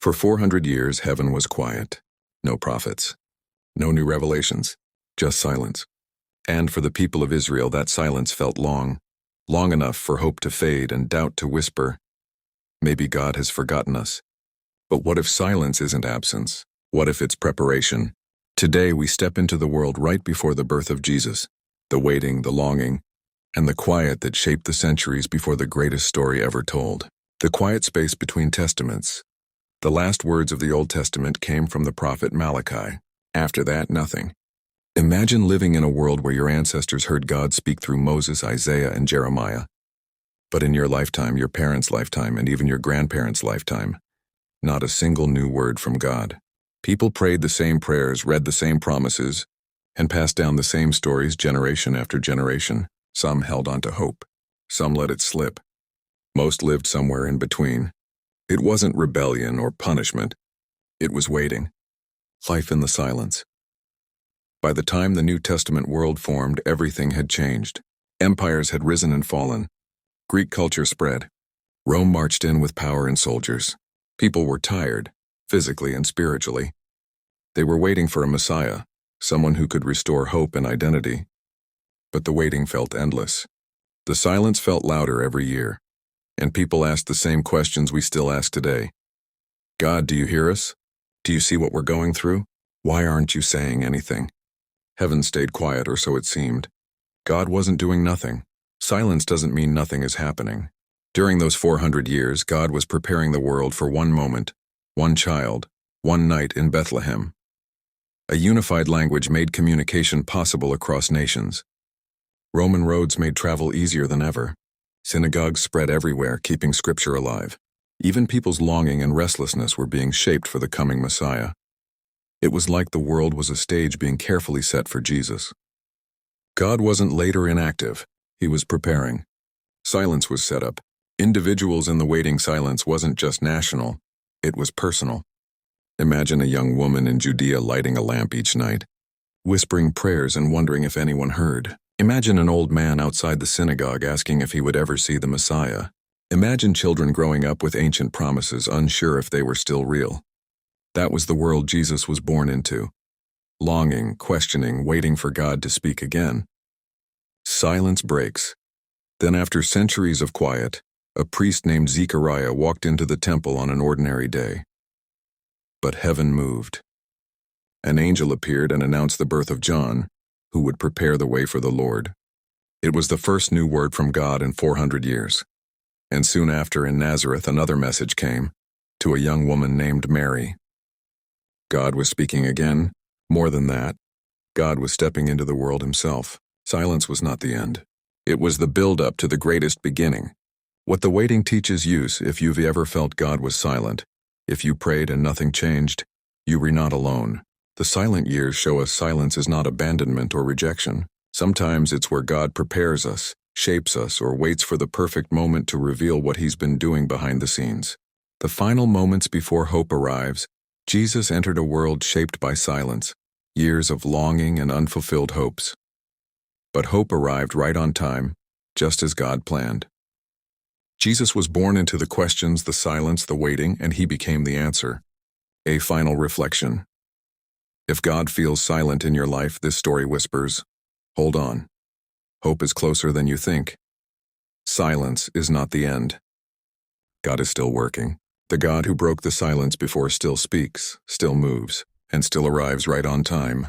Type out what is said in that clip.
For 400 years, heaven was quiet. No prophets. No new revelations. Just silence. And for the people of Israel, that silence felt long. Long enough for hope to fade and doubt to whisper, maybe God has forgotten us. But what if silence isn't absence? What if it's preparation? Today we step into the world right before the birth of Jesus. The waiting, the longing, and the quiet that shaped the centuries before the greatest story ever told. The quiet space between testaments. The last words of the Old Testament came from the prophet Malachi. After that, nothing. Imagine living in a world where your ancestors heard God speak through Moses, Isaiah, and Jeremiah. But in your lifetime, your parents' lifetime, and even your grandparents' lifetime, not a single new word from God. People prayed the same prayers, read the same promises, and passed down the same stories generation after generation. Some held on to hope. Some let it slip. Most lived somewhere in between. It wasn't rebellion or punishment. It was waiting. Life in the silence. By the time the New Testament world formed, everything had changed. Empires had risen and fallen. Greek culture spread. Rome marched in with power and soldiers. People were tired, physically and spiritually. They were waiting for a Messiah, someone who could restore hope and identity. But the waiting felt endless. The silence felt louder every year, and people asked the same questions we still ask today. God, do you hear us? Do you see what we're going through? Why aren't you saying anything? Heaven stayed quiet, or so it seemed. God wasn't doing nothing. Silence doesn't mean nothing is happening. During those 400 years, God was preparing the world for one moment, one child, one night in Bethlehem. A unified language made communication possible across nations. Roman roads made travel easier than ever. Synagogues spread everywhere, keeping Scripture alive. Even people's longing and restlessness were being shaped for the coming Messiah. It was like the world was a stage being carefully set for Jesus. God wasn't late or inactive. He was preparing. Silence was set up. Individuals in the waiting silence wasn't just national, it was personal. Imagine a young woman in Judea lighting a lamp each night, whispering prayers and wondering if anyone heard. Imagine an old man outside the synagogue asking if he would ever see the Messiah. Imagine children growing up with ancient promises, unsure if they were still real. That was the world Jesus was born into. Longing, questioning, waiting for God to speak again. Silence breaks. Then after centuries of quiet, a priest named Zechariah walked into the temple on an ordinary day. But heaven moved. An angel appeared and announced the birth of John, who would prepare the way for the Lord. It was the first new word from God in 400 years. And soon after, in Nazareth, another message came, to a young woman named Mary. God was speaking again. More than that, God was stepping into the world himself. Silence was not the end. It was the build-up to the greatest beginning. What the waiting teaches you, if you've ever felt God was silent, if you prayed and nothing changed, you were not alone. The silent years show us silence is not abandonment or rejection. Sometimes it's where God prepares us, shapes us, or waits for the perfect moment to reveal what he's been doing behind the scenes. The final moments before hope arrives, Jesus entered a world shaped by silence, years of longing and unfulfilled hopes. But hope arrived right on time, just as God planned. Jesus was born into the questions, the silence, the waiting, and he became the answer. A final reflection. If God feels silent in your life, this story whispers, hold on. Hope is closer than you think. Silence is not the end. God is still working. The God who broke the silence before still speaks, still moves, and still arrives right on time.